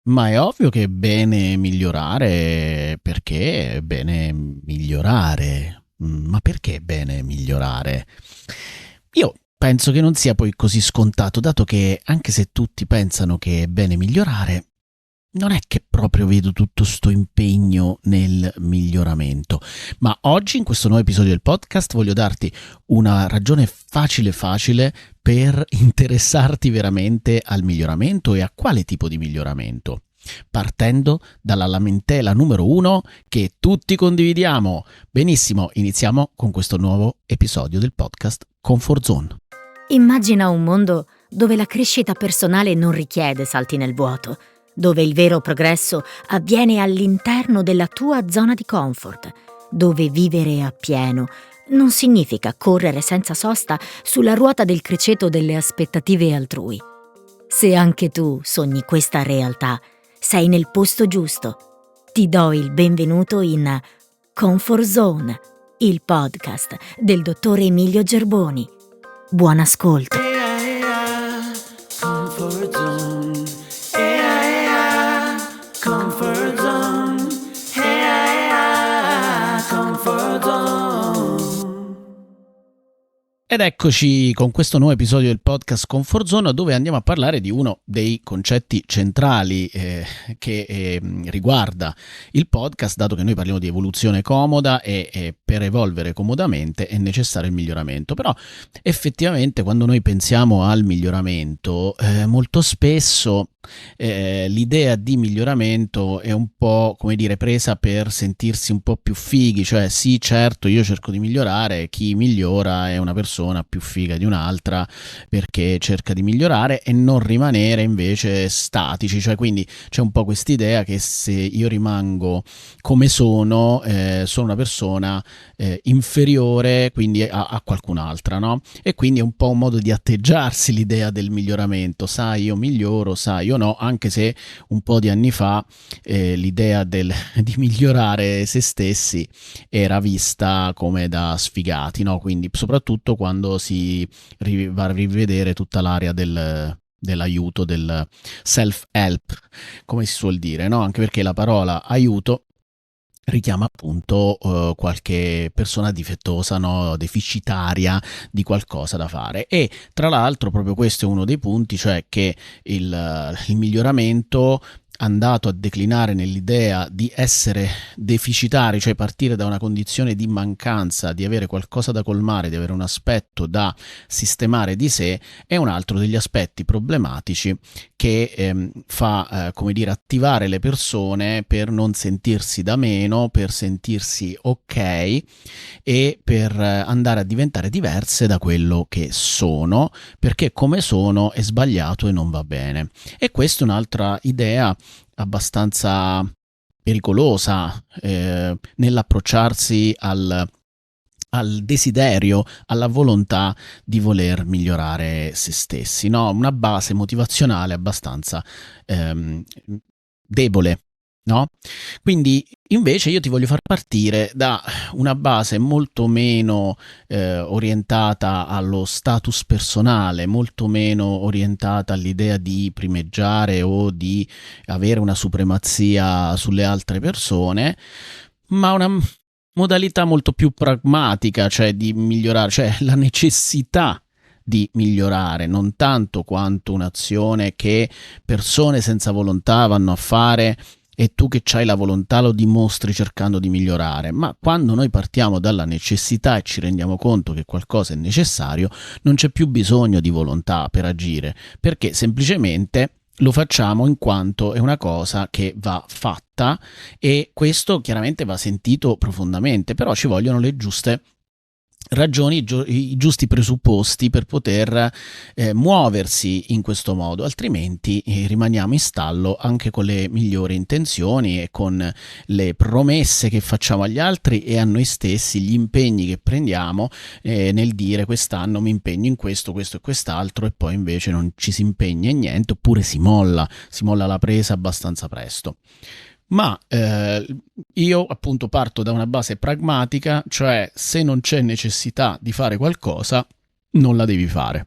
Ma è ovvio che è bene migliorare, perché è bene migliorare. Ma perché è bene migliorare? Io penso che non sia poi così scontato, dato che anche se tutti pensano che è bene migliorare, non è che proprio vedo tutto sto impegno nel miglioramento. Ma oggi, in questo nuovo episodio del podcast, voglio darti una ragione facile facile per interessarti veramente al miglioramento e a quale tipo di miglioramento. Partendo dalla lamentela numero 1 che tutti condividiamo. Benissimo, iniziamo con questo nuovo episodio del podcast Comfort Zone. Immagina un mondo dove la crescita personale non richiede salti nel vuoto, dove il vero progresso avviene all'interno della tua zona di comfort, dove vivere appieno non significa correre senza sosta sulla ruota del criceto delle aspettative altrui. Se anche tu sogni questa realtà, sei nel posto giusto. Ti do il benvenuto in Comfort Zone, il podcast del dottor Emilio Gerboni. Buon ascolto. Comfort zone. Comfort zone. Comfort zone. Ed eccoci con questo nuovo episodio del podcast Comfort Zone, dove andiamo a parlare di uno dei concetti centrali che riguarda il podcast, dato che noi parliamo di evoluzione comoda e per evolvere comodamente è necessario il miglioramento. Però effettivamente quando noi pensiamo al miglioramento, molto spesso l'idea di miglioramento è un po', come dire, presa per sentirsi un po' più fighi, cioè sì, certo, io cerco di migliorare, chi migliora è una persona più figa di un'altra perché cerca di migliorare, e non rimanere invece statici, cioè quindi c'è un po' quest'idea che se io rimango come sono una persona inferiore quindi a qualcun'altra, no? E quindi è un po' un modo di atteggiarsi l'idea del miglioramento, sai io miglioro, sai io no, anche se un po' di anni fa l'idea di migliorare se stessi era vista come da sfigati, no? Quindi soprattutto quando si va a rivedere tutta l'area dell'aiuto, del self-help, come si suol dire, no? Anche perché la parola aiuto richiama appunto qualche persona difettosa, no? Deficitaria di qualcosa da fare. E tra l'altro proprio questo è uno dei punti, cioè che il miglioramento andato a declinare nell'idea di essere deficitari, cioè partire da una condizione di mancanza, di avere qualcosa da colmare, di avere un aspetto da sistemare di sé, è un altro degli aspetti problematici che fa, come dire, attivare le persone per non sentirsi da meno, per sentirsi ok e per andare a diventare diverse da quello che sono, perché come sono è sbagliato e non va bene. E questa è un'altra idea abbastanza pericolosa nell'approcciarsi al desiderio, alla volontà di voler migliorare se stessi, no? Una base motivazionale abbastanza debole, no? Quindi invece io ti voglio far partire da una base molto meno orientata allo status personale, molto meno orientata all'idea di primeggiare o di avere una supremazia sulle altre persone, ma una modalità molto più pragmatica, cioè di migliorare, cioè la necessità di migliorare, non tanto quanto un'azione che persone senza volontà vanno a fare e tu che c'hai la volontà lo dimostri cercando di migliorare, ma quando noi partiamo dalla necessità e ci rendiamo conto che qualcosa è necessario, non c'è più bisogno di volontà per agire, perché semplicemente lo facciamo in quanto è una cosa che va fatta, e questo chiaramente va sentito profondamente, però ci vogliono le giuste ragioni, i giusti presupposti per poter muoversi in questo modo, altrimenti rimaniamo in stallo anche con le migliori intenzioni e con le promesse che facciamo agli altri e a noi stessi, gli impegni che prendiamo nel dire quest'anno mi impegno in questo, questo e quest'altro, e poi invece non ci si impegna in niente, oppure si molla la presa abbastanza presto. Ma io appunto parto da una base pragmatica, cioè se non c'è necessità di fare qualcosa, non la devi fare.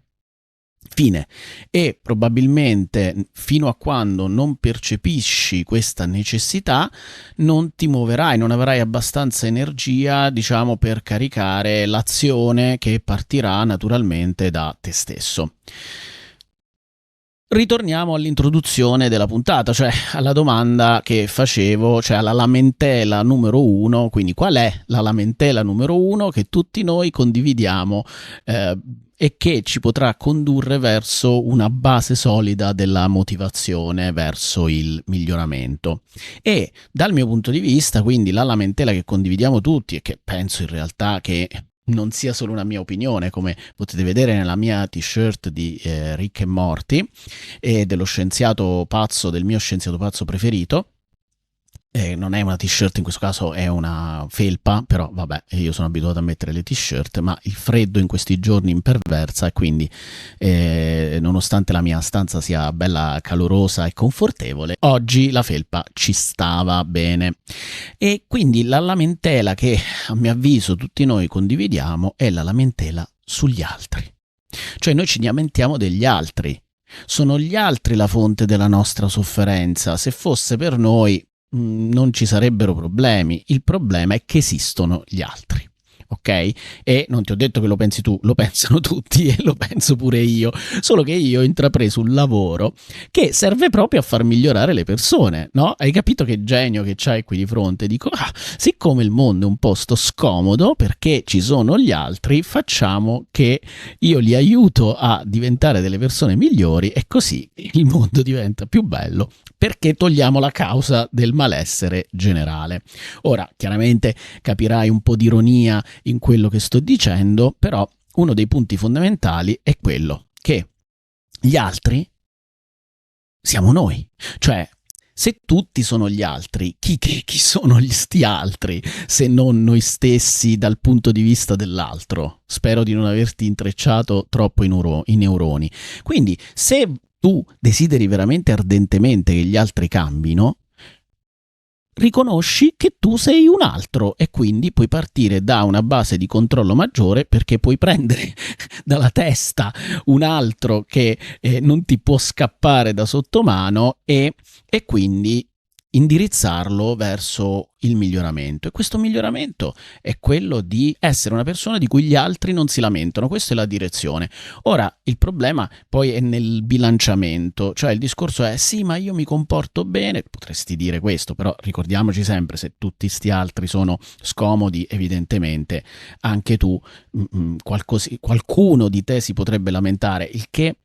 Fine. E probabilmente fino a quando non percepisci questa necessità non ti muoverai, non avrai abbastanza energia, diciamo, per caricare l'azione che partirà naturalmente da te stesso. Ritorniamo all'introduzione della puntata, cioè alla domanda che facevo, cioè alla lamentela numero 1, quindi qual è la lamentela numero 1 che tutti noi condividiamo e che ci potrà condurre verso una base solida della motivazione verso il miglioramento. E dal mio punto di vista, quindi la lamentela che condividiamo tutti e che penso in realtà che non sia solo una mia opinione, come potete vedere nella mia t-shirt di Rick e Morty e dello scienziato pazzo, del mio scienziato pazzo preferito. Non è una t-shirt, in questo caso è una felpa, però vabbè, io sono abituato a mettere le t-shirt, ma il freddo in questi giorni imperversa e quindi nonostante la mia stanza sia bella calorosa e confortevole, oggi la felpa ci stava bene. E quindi la lamentela che a mio avviso tutti noi condividiamo è la lamentela sugli altri. Cioè noi ci lamentiamo degli altri, sono gli altri la fonte della nostra sofferenza, se fosse per noi non ci sarebbero problemi, il problema è che esistono gli altri, ok? E non ti ho detto che lo pensi tu, lo pensano tutti e lo penso pure io, solo che io ho intrapreso un lavoro che serve proprio a far migliorare le persone, no? Hai capito che genio che c'hai qui di fronte? Dico, siccome il mondo è un posto scomodo perché ci sono gli altri, facciamo che io li aiuto a diventare delle persone migliori e così il mondo diventa più bello, perché togliamo la causa del malessere generale. Ora, chiaramente capirai un po' di ironia in quello che sto dicendo, però uno dei punti fondamentali è quello che gli altri siamo noi. Cioè, se tutti sono gli altri, chi sono sti altri se non noi stessi dal punto di vista dell'altro? Spero di non averti intrecciato troppo i neuroni. Quindi, se tu desideri veramente ardentemente che gli altri cambino, riconosci che tu sei un altro e quindi puoi partire da una base di controllo maggiore, perché puoi prendere dalla testa un altro che non ti può scappare da sotto mano e quindi indirizzarlo verso il miglioramento. E questo miglioramento è quello di essere una persona di cui gli altri non si lamentano. Questa è la direzione. Ora, il problema poi è nel bilanciamento, cioè il discorso è sì, ma io mi comporto bene, potresti dire questo, però ricordiamoci sempre, se tutti sti altri sono scomodi, evidentemente anche tu, qualcuno di te si potrebbe lamentare, il che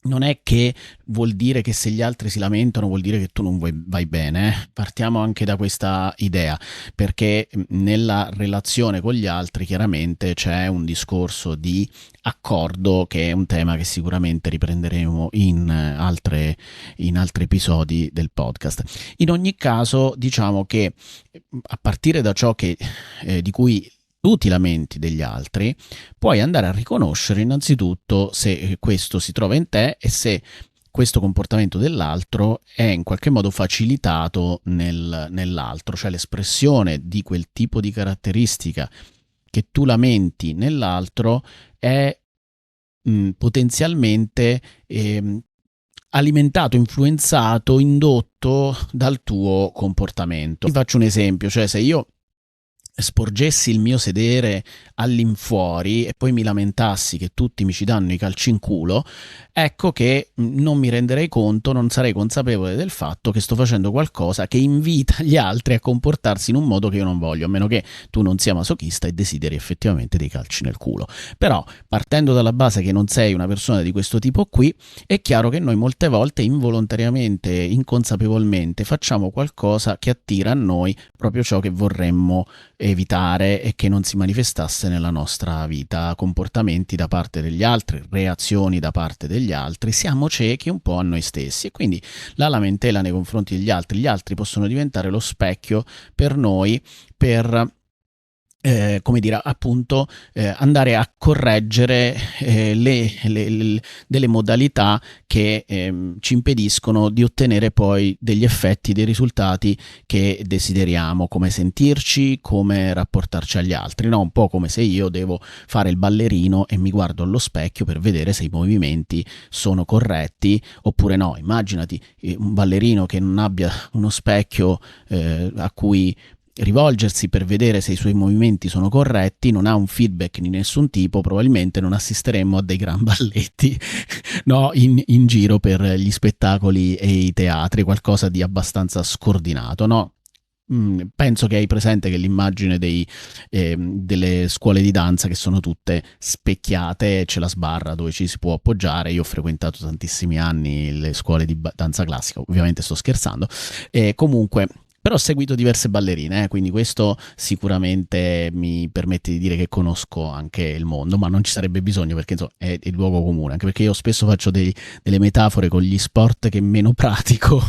non è che vuol dire che se gli altri si lamentano vuol dire che tu non vai bene. Partiamo anche da questa idea, perché nella relazione con gli altri chiaramente c'è un discorso di accordo, che è un tema che sicuramente riprenderemo in altri episodi del podcast. In ogni caso, diciamo che a partire da ciò che di cui tu ti lamenti degli altri, puoi andare a riconoscere innanzitutto se questo si trova in te e se questo comportamento dell'altro è in qualche modo facilitato nell'altro, cioè l'espressione di quel tipo di caratteristica che tu lamenti nell'altro è potenzialmente alimentato, influenzato, indotto dal tuo comportamento. Ti faccio un esempio, cioè se io sporgessi il mio sedere all'infuori e poi mi lamentassi che tutti mi ci danno i calci in culo, ecco che non mi renderei conto, non sarei consapevole del fatto che sto facendo qualcosa che invita gli altri a comportarsi in un modo che io non voglio, a meno che tu non sia masochista e desideri effettivamente dei calci nel culo. Però, partendo dalla base che non sei una persona di questo tipo qui, è chiaro che noi molte volte involontariamente, inconsapevolmente facciamo qualcosa che attira a noi proprio ciò che vorremmo evitare e che non si manifestasse nella nostra vita, comportamenti da parte degli altri, reazioni da parte degli altri. Siamo ciechi un po' a noi stessi e quindi la lamentela nei confronti degli altri possono diventare lo specchio per noi per come dire, appunto, andare a correggere delle modalità che ci impediscono di ottenere poi degli effetti, dei risultati che desideriamo, come sentirci, come rapportarci agli altri, no? Un po' come se io devo fare il ballerino e mi guardo allo specchio per vedere se i movimenti sono corretti oppure no. Immaginati un ballerino che non abbia uno specchio a cui rivolgersi per vedere se i suoi movimenti sono corretti, non ha un feedback di nessun tipo, probabilmente non assisteremmo a dei gran balletti no, in giro per gli spettacoli e i teatri, qualcosa di abbastanza scordinato, no? Penso che hai presente che l'immagine delle scuole di danza che sono tutte specchiate, c'è la sbarra dove ci si può appoggiare. Io ho frequentato tantissimi anni le scuole di danza classica, ovviamente sto scherzando, e comunque però ho seguito diverse ballerine, quindi questo sicuramente mi permette di dire che conosco anche il mondo, ma non ci sarebbe bisogno perché insomma, è il luogo comune, anche perché io spesso faccio delle metafore con gli sport che meno pratico,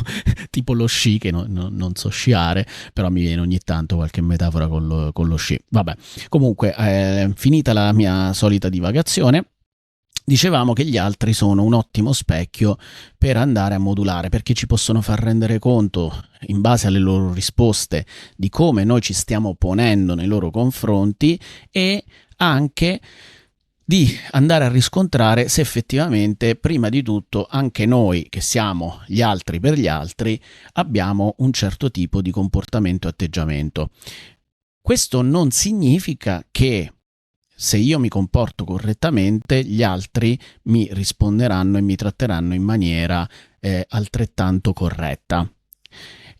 tipo lo sci, che non so sciare, però mi viene ogni tanto qualche metafora con lo sci. Vabbè, comunque, finita la mia solita divagazione, dicevamo che gli altri sono un ottimo specchio per andare a modulare, perché ci possono far rendere conto, in base alle loro risposte, di come noi ci stiamo ponendo nei loro confronti e anche di andare a riscontrare se effettivamente, prima di tutto, anche noi, che siamo gli altri per gli altri, abbiamo un certo tipo di comportamento e atteggiamento. Questo non significa che se io mi comporto correttamente, gli altri mi risponderanno e mi tratteranno in maniera altrettanto corretta.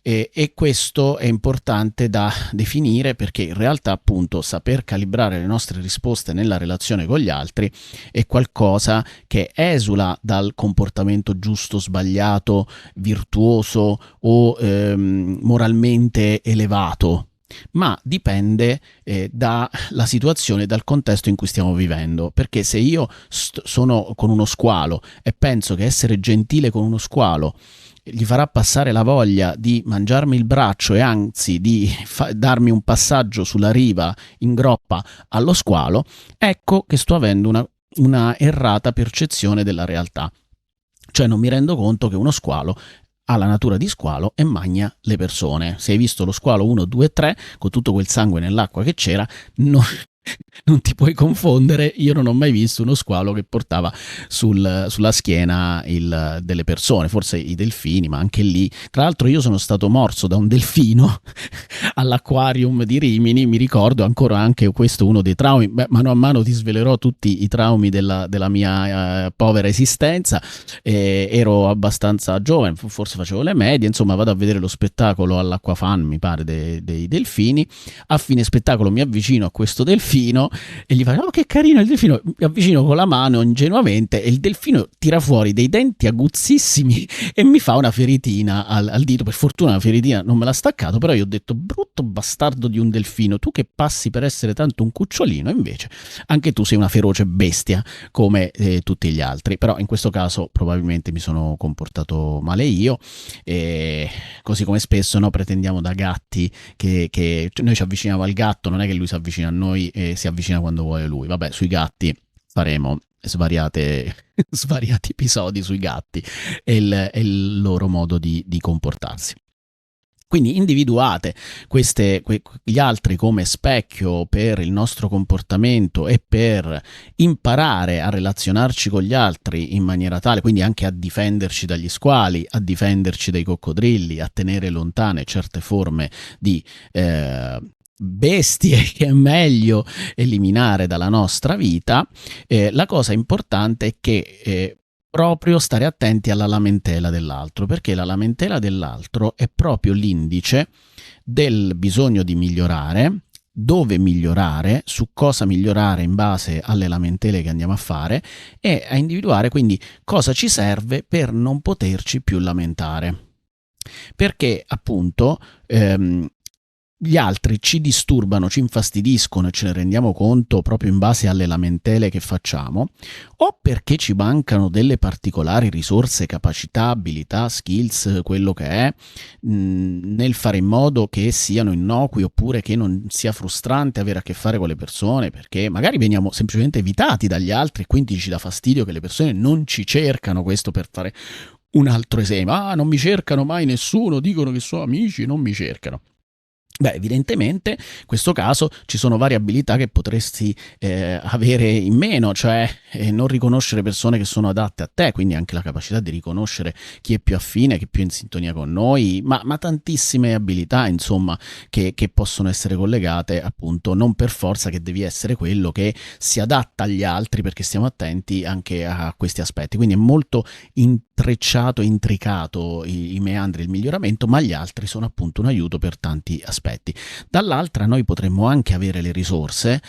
E questo è importante da definire, perché in realtà appunto saper calibrare le nostre risposte nella relazione con gli altri è qualcosa che esula dal comportamento giusto, sbagliato, virtuoso o moralmente elevato, ma dipende dalla situazione, dal contesto in cui stiamo vivendo. Perché se io sono con uno squalo e penso che essere gentile con uno squalo gli farà passare la voglia di mangiarmi il braccio e anzi di darmi un passaggio sulla riva in groppa allo squalo, ecco che sto avendo una errata percezione della realtà. Cioè non mi rendo conto che uno squalo ha la natura di squalo e magna le persone. Se hai visto lo squalo 1, 2, 3, con tutto quel sangue nell'acqua che c'era, non ti puoi confondere. Io non ho mai visto uno squalo che portava sulla schiena delle persone, forse i delfini, ma anche lì. Tra l'altro io sono stato morso da un delfino all'acquarium di Rimini, mi ricordo ancora, anche questo uno dei traumi. Mano a mano ti svelerò tutti i traumi della mia povera esistenza. Ero abbastanza giovane, forse facevo le medie, insomma vado a vedere lo spettacolo all'Acquafan, mi pare, dei delfini. A fine spettacolo mi avvicino a questo delfino e gli faccio: oh, che carino il delfino. Mi avvicino con la mano ingenuamente e il delfino tira fuori dei denti aguzzissimi e mi fa una feritina al dito. Per fortuna la feritina non me l'ha staccato, però io ho detto: brutto bastardo di un delfino, tu che passi per essere tanto un cucciolino, invece anche tu sei una feroce bestia come tutti gli altri. Però in questo caso probabilmente mi sono comportato male io, così come spesso pretendiamo da gatti che noi ci avviciniamo al gatto, non è che lui si avvicina a noi e si avvicina quando vuole lui. Vabbè, sui gatti faremo svariati episodi sui gatti e il loro modo di comportarsi. Quindi individuate gli altri come specchio per il nostro comportamento e per imparare a relazionarci con gli altri in maniera tale, quindi anche a difenderci dagli squali, a difenderci dai coccodrilli, a tenere lontane certe forme di bestie che è meglio eliminare dalla nostra vita. La cosa importante è che proprio stare attenti alla lamentela dell'altro, perché la lamentela dell'altro è proprio l'indice del bisogno di migliorare, dove migliorare, su cosa migliorare in base alle lamentele che andiamo a fare, e a individuare quindi cosa ci serve per non poterci più lamentare. Perché appunto gli altri ci disturbano, ci infastidiscono e ce ne rendiamo conto proprio in base alle lamentele che facciamo, o perché ci mancano delle particolari risorse, capacità, abilità, skills, quello che è, nel fare in modo che siano innocui oppure che non sia frustrante avere a che fare con le persone, perché magari veniamo semplicemente evitati dagli altri e quindi ci dà fastidio che le persone non ci cercano, questo per fare un altro esempio. Ah, non mi cercano mai nessuno, dicono che sono amici, non mi cercano. Beh, evidentemente in questo caso ci sono varie abilità che potresti avere in meno, cioè non riconoscere persone che sono adatte a te, quindi anche la capacità di riconoscere chi è più affine, chi è più in sintonia con noi, ma tantissime abilità, insomma, che possono essere collegate, appunto, non per forza che devi essere quello che si adatta agli altri, perché stiamo attenti anche a questi aspetti. Quindi è molto intrecciato, intricato i meandri del miglioramento, ma gli altri sono appunto un aiuto per tanti aspetti. Dall'altra noi potremmo anche avere le risorse,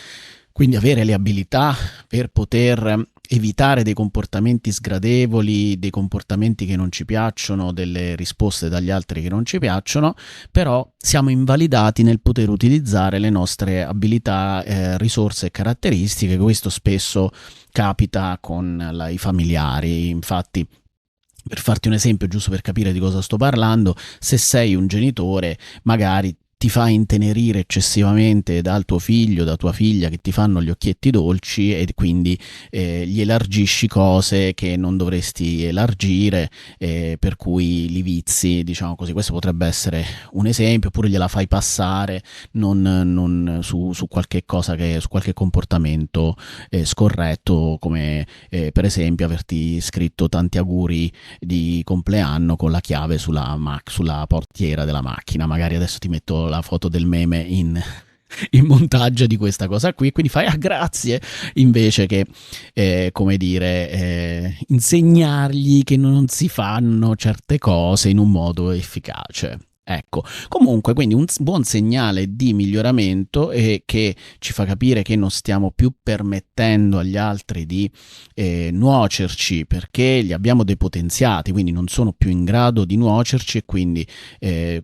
quindi avere le abilità per poter evitare dei comportamenti sgradevoli, dei comportamenti che non ci piacciono, delle risposte dagli altri che non ci piacciono, però siamo invalidati nel poter utilizzare le nostre abilità, risorse e caratteristiche. Questo spesso capita con i familiari. Infatti, per farti un esempio, giusto per capire di cosa sto parlando, se sei un genitore, magari ti fa intenerire eccessivamente dal tuo figlio, da tua figlia, che ti fanno gli occhietti dolci, e quindi gli elargisci cose che non dovresti elargire, per cui li vizi, diciamo così. Questo potrebbe essere un esempio. Oppure gliela fai passare su qualche cosa, su qualche comportamento scorretto, come per esempio averti scritto tanti auguri di compleanno con la chiave sulla portiera della macchina. Magari adesso ti metto la foto del meme in montaggio di questa cosa qui, quindi fai grazie, invece che insegnargli che non si fanno certe cose in un modo efficace. Ecco, comunque, quindi un buon segnale di miglioramento è che ci fa capire che non stiamo più permettendo agli altri di nuocerci, perché li abbiamo depotenziati, quindi non sono più in grado di nuocerci, e quindi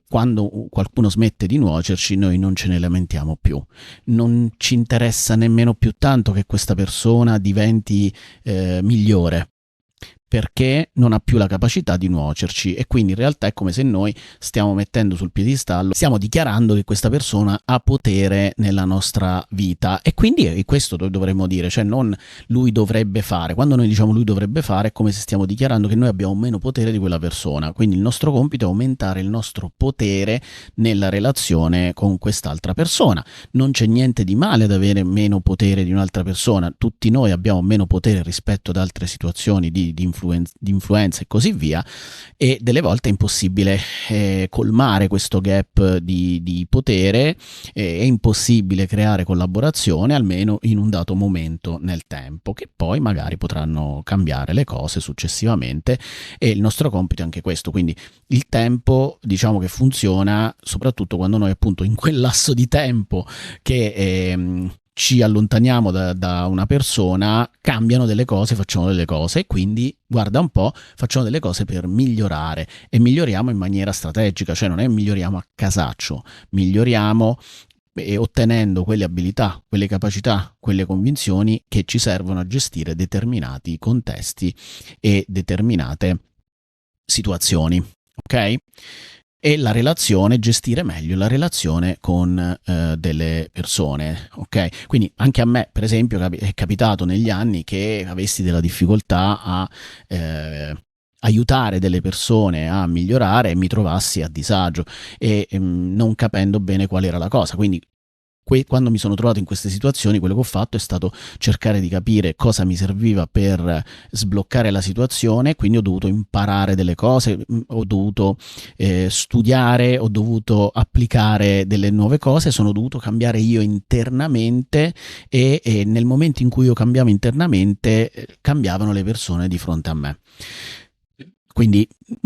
quando qualcuno smette di nuocerci noi non ce ne lamentiamo più. Non ci interessa nemmeno più tanto che questa persona diventi migliore, perché non ha più la capacità di nuocerci, e quindi in realtà è come se noi stiamo mettendo sul piedistallo, stiamo dichiarando che questa persona ha potere nella nostra vita, e quindi questo dovremmo dire, cioè non lui dovrebbe fare. Quando noi diciamo lui dovrebbe fare, è come se stiamo dichiarando che noi abbiamo meno potere di quella persona, quindi il nostro compito è aumentare il nostro potere nella relazione con quest'altra persona. Non c'è niente di male ad avere meno potere di un'altra persona, tutti noi abbiamo meno potere rispetto ad altre situazioni di influenza e così via, e delle volte è impossibile colmare questo gap di potere, è impossibile creare collaborazione, almeno in un dato momento nel tempo, che poi magari potranno cambiare le cose successivamente, e il nostro compito è anche questo. Quindi il tempo, diciamo che funziona soprattutto quando noi, appunto, in quel lasso di tempo che ci allontaniamo da una persona, cambiano delle cose, facciamo delle cose, e quindi, guarda un po', facciamo delle cose per migliorare, e miglioriamo in maniera strategica, cioè non è miglioriamo a casaccio, miglioriamo ottenendo quelle abilità, quelle capacità, quelle convinzioni che ci servono a gestire determinati contesti e determinate situazioni, ok? E la relazione, gestire meglio la relazione con delle persone, ok? Quindi anche a me, per esempio, è capitato negli anni che avessi della difficoltà a aiutare delle persone a migliorare, e mi trovassi a disagio e non capendo bene qual era la cosa. Quindi quando mi sono trovato in queste situazioni, quello che ho fatto è stato cercare di capire cosa mi serviva per sbloccare la situazione. Quindi ho dovuto imparare delle cose, ho dovuto studiare, ho dovuto applicare delle nuove cose, sono dovuto cambiare io internamente, e nel momento in cui io cambiavo internamente cambiavano le persone di fronte a me. Quindi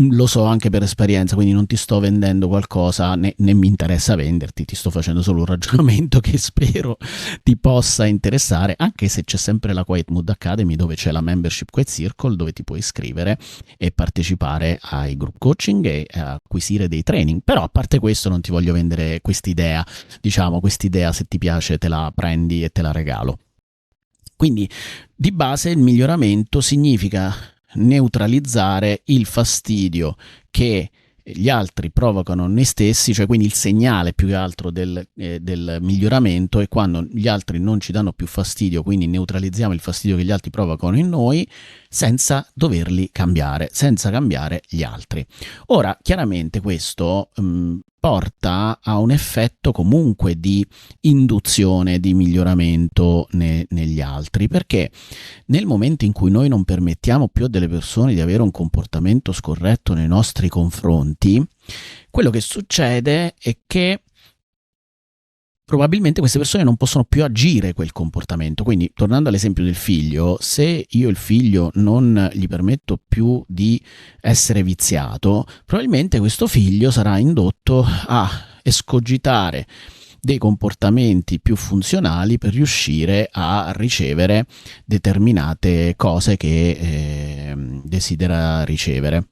lo so anche per esperienza, quindi non ti sto vendendo qualcosa, né mi interessa venderti, ti sto facendo solo un ragionamento che spero ti possa interessare, anche se c'è sempre la Quiet Mood Academy, dove c'è la membership Quiet Circle, dove ti puoi iscrivere e partecipare ai group coaching e acquisire dei training. Però a parte questo non ti voglio vendere quest'idea, diciamo, quest'idea se ti piace te la prendi e te la regalo. Quindi di base il miglioramento significa neutralizzare il fastidio che gli altri provocano noi stessi, cioè quindi il segnale più che altro del miglioramento è quando gli altri non ci danno più fastidio, quindi neutralizziamo il fastidio che gli altri provocano in noi senza doverli cambiare, senza cambiare gli altri. Ora, chiaramente questo porta a un effetto comunque di induzione, di miglioramento negli altri, perché nel momento in cui noi non permettiamo più a delle persone di avere un comportamento scorretto nei nostri confronti, quello che succede è che probabilmente queste persone non possono più agire quel comportamento. Quindi, tornando all'esempio del figlio, se io il figlio non gli permetto più di essere viziato, probabilmente questo figlio sarà indotto a escogitare dei comportamenti più funzionali per riuscire a ricevere determinate cose che desidera ricevere.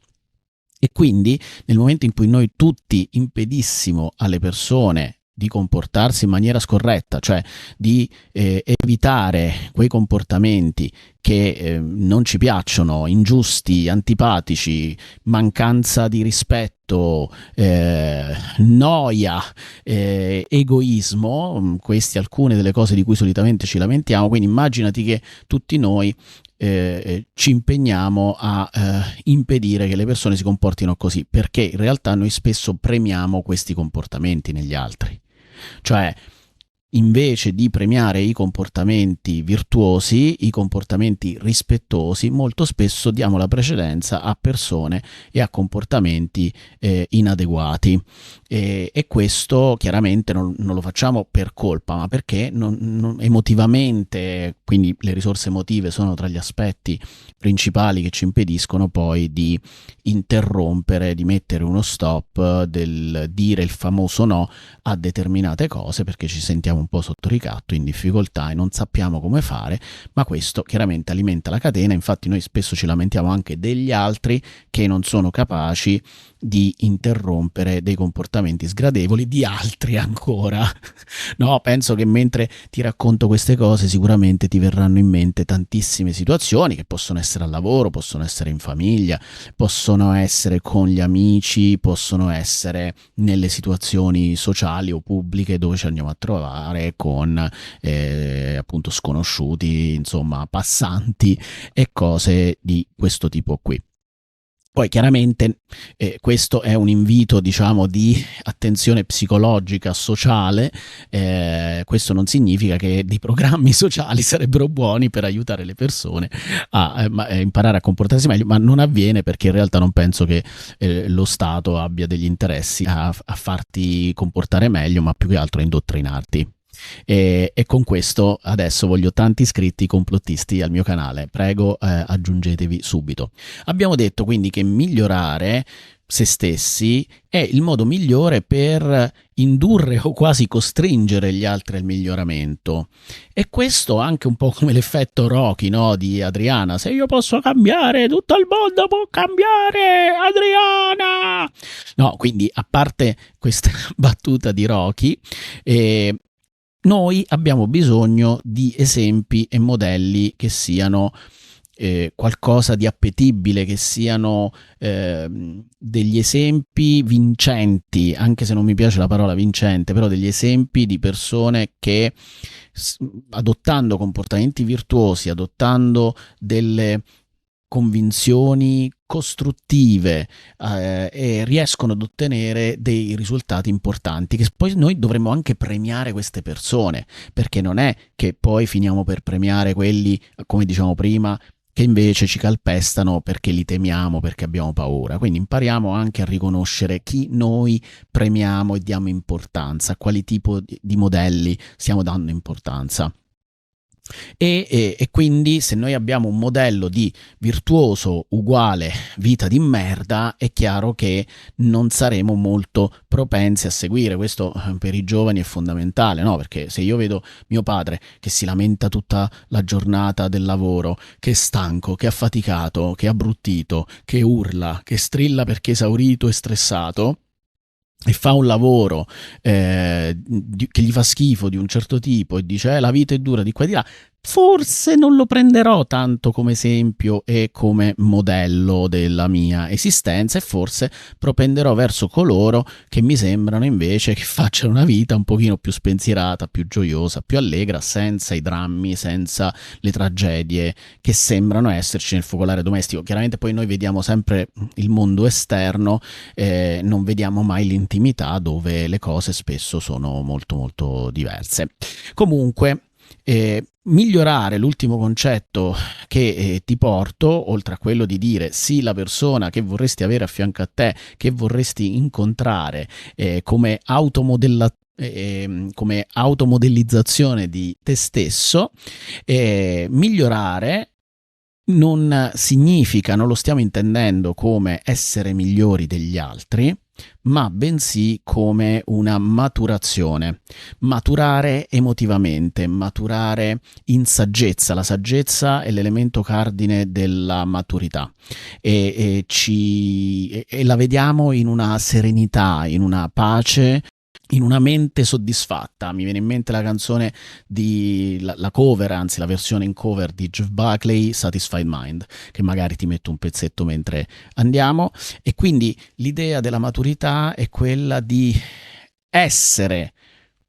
E quindi nel momento in cui noi tutti impedissimo alle persone di comportarsi in maniera scorretta, cioè di evitare quei comportamenti che non ci piacciono, ingiusti, antipatici, mancanza di rispetto, noia, egoismo, queste alcune delle cose di cui solitamente ci lamentiamo. Quindi immaginati che tutti noi ci impegniamo a impedire che le persone si comportino così, perché in realtà noi spesso premiamo questi comportamenti negli altri. Cioè, invece di premiare i comportamenti virtuosi, i comportamenti rispettosi, molto spesso diamo la precedenza a persone e a comportamenti inadeguati. E questo chiaramente non lo facciamo per colpa, ma perché emotivamente, quindi le risorse emotive sono tra gli aspetti principali che ci impediscono poi di interrompere, di mettere uno stop, del dire il famoso no a determinate cose, perché ci sentiamo un po' sotto ricatto, in difficoltà e non sappiamo come fare, ma questo chiaramente alimenta la catena. Infatti noi spesso ci lamentiamo anche degli altri che non sono capaci di interrompere dei comportamenti sgradevoli di altri ancora. No, penso che mentre ti racconto queste cose sicuramente ti verranno in mente tantissime situazioni che possono essere al lavoro, possono essere in famiglia, possono essere con gli amici, possono essere nelle situazioni sociali o pubbliche dove ci andiamo a trovare con appunto sconosciuti, insomma passanti e cose di questo tipo qui. Poi chiaramente questo è un invito, diciamo, di attenzione psicologica, sociale. Questo non significa che dei programmi sociali sarebbero buoni per aiutare le persone a imparare a comportarsi meglio, ma non avviene perché in realtà non penso che lo Stato abbia degli interessi a farti comportare meglio, ma più che altro a indottrinarti. E con questo adesso voglio tanti iscritti complottisti al mio canale, prego aggiungetevi subito. Abbiamo detto quindi che migliorare se stessi è il modo migliore per indurre o quasi costringere gli altri al miglioramento, e questo anche un po' come l'effetto Rocky, no, di Adriana: se io posso cambiare, tutto il mondo può cambiare, Adriana! No, quindi a parte questa battuta di Rocky, noi abbiamo bisogno di esempi e modelli che siano qualcosa di appetibile, che siano degli esempi vincenti, anche se non mi piace la parola vincente, però degli esempi di persone che adottando comportamenti virtuosi, adottando delle convinzioni costruttive e riescono ad ottenere dei risultati importanti, che poi noi dovremmo anche premiare queste persone, perché non è che poi finiamo per premiare quelli, come diciamo prima, che invece ci calpestano perché li temiamo, perché abbiamo paura. Quindi impariamo anche a riconoscere chi noi premiamo e diamo importanza, a quali tipo di modelli stiamo dando importanza. E quindi se noi abbiamo un modello di virtuoso uguale vita di merda, è chiaro che non saremo molto propensi a seguire. Questo per i giovani è fondamentale, no? Perché se io vedo mio padre che si lamenta tutta la giornata del lavoro, che è stanco, che è affaticato, che è abbruttito, che urla, che strilla perché è esaurito e stressato, e fa un lavoro che gli fa schifo di un certo tipo e dice la vita è dura di qua e di là, forse non lo prenderò tanto come esempio e come modello della mia esistenza, e forse propenderò verso coloro che mi sembrano invece che facciano una vita un pochino più spensierata, più gioiosa, più allegra, senza i drammi, senza le tragedie che sembrano esserci nel focolare domestico. Chiaramente poi noi vediamo sempre il mondo esterno, non vediamo mai l'intimità, dove le cose spesso sono molto molto diverse. Comunque, migliorare, l'ultimo concetto che ti porto, oltre a quello di dire sì, la persona che vorresti avere a fianco a te, che vorresti incontrare come automodellizzazione di te stesso, migliorare non significa, non lo stiamo intendendo come essere migliori degli altri, ma bensì come una maturazione, maturare emotivamente, maturare in saggezza. La saggezza è l'elemento cardine della maturità e la vediamo in una serenità, in una pace, in una mente soddisfatta. Mi viene in mente la canzone la cover, anzi la versione in cover di Jeff Buckley, Satisfied Mind, che magari ti metto un pezzetto mentre andiamo. E quindi l'idea della maturità è quella di essere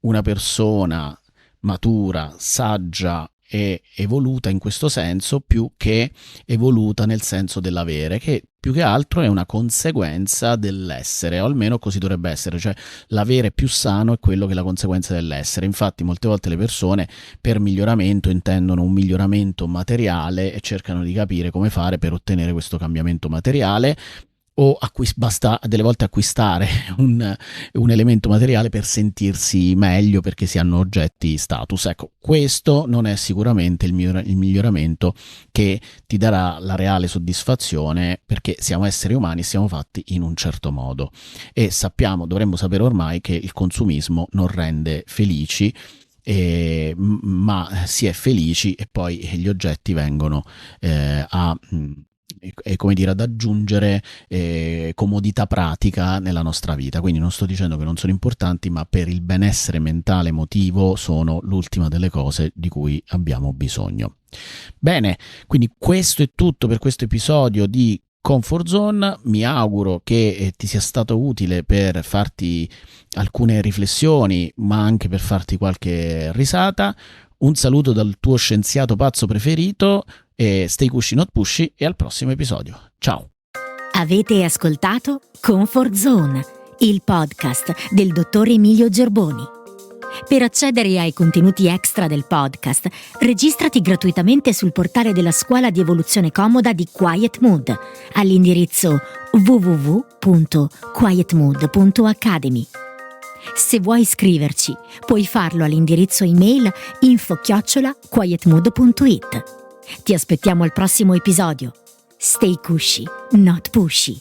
una persona matura, saggia e evoluta in questo senso, più che evoluta nel senso dell'avere, che più che altro è una conseguenza dell'essere, o almeno così dovrebbe essere, cioè l'avere più sano è quello che è la conseguenza dell'essere. Infatti molte volte le persone per miglioramento intendono un miglioramento materiale e cercano di capire come fare per ottenere questo cambiamento materiale, o basta delle volte acquistare un elemento materiale per sentirsi meglio perché si hanno oggetti status. Ecco, questo non è sicuramente il miglioramento che ti darà la reale soddisfazione, perché siamo esseri umani, siamo fatti in un certo modo e dovremmo sapere ormai che il consumismo non rende felici, ma si è felici e poi gli oggetti vengono ad aggiungere comodità pratica nella nostra vita. Quindi non sto dicendo che non sono importanti, ma per il benessere mentale emotivo sono l'ultima delle cose di cui abbiamo bisogno. Bene, quindi questo è tutto per questo episodio di Comfort Zone. Mi auguro che ti sia stato utile per farti alcune riflessioni, ma anche per farti qualche risata. Un saluto dal tuo scienziato pazzo preferito, e stay cushy not pushy, e al prossimo episodio. Ciao! Avete ascoltato Comfort Zone, il podcast del dottor Emilio Gerboni. Per accedere ai contenuti extra del podcast, registrati gratuitamente sul portale della Scuola di Evoluzione Comoda di Quiet Mood all'indirizzo www.quietmood.academy. Se vuoi iscriverci, puoi farlo all'indirizzo email info@quietmood.it. Ti aspettiamo al prossimo episodio. Stay cushy, not pushy.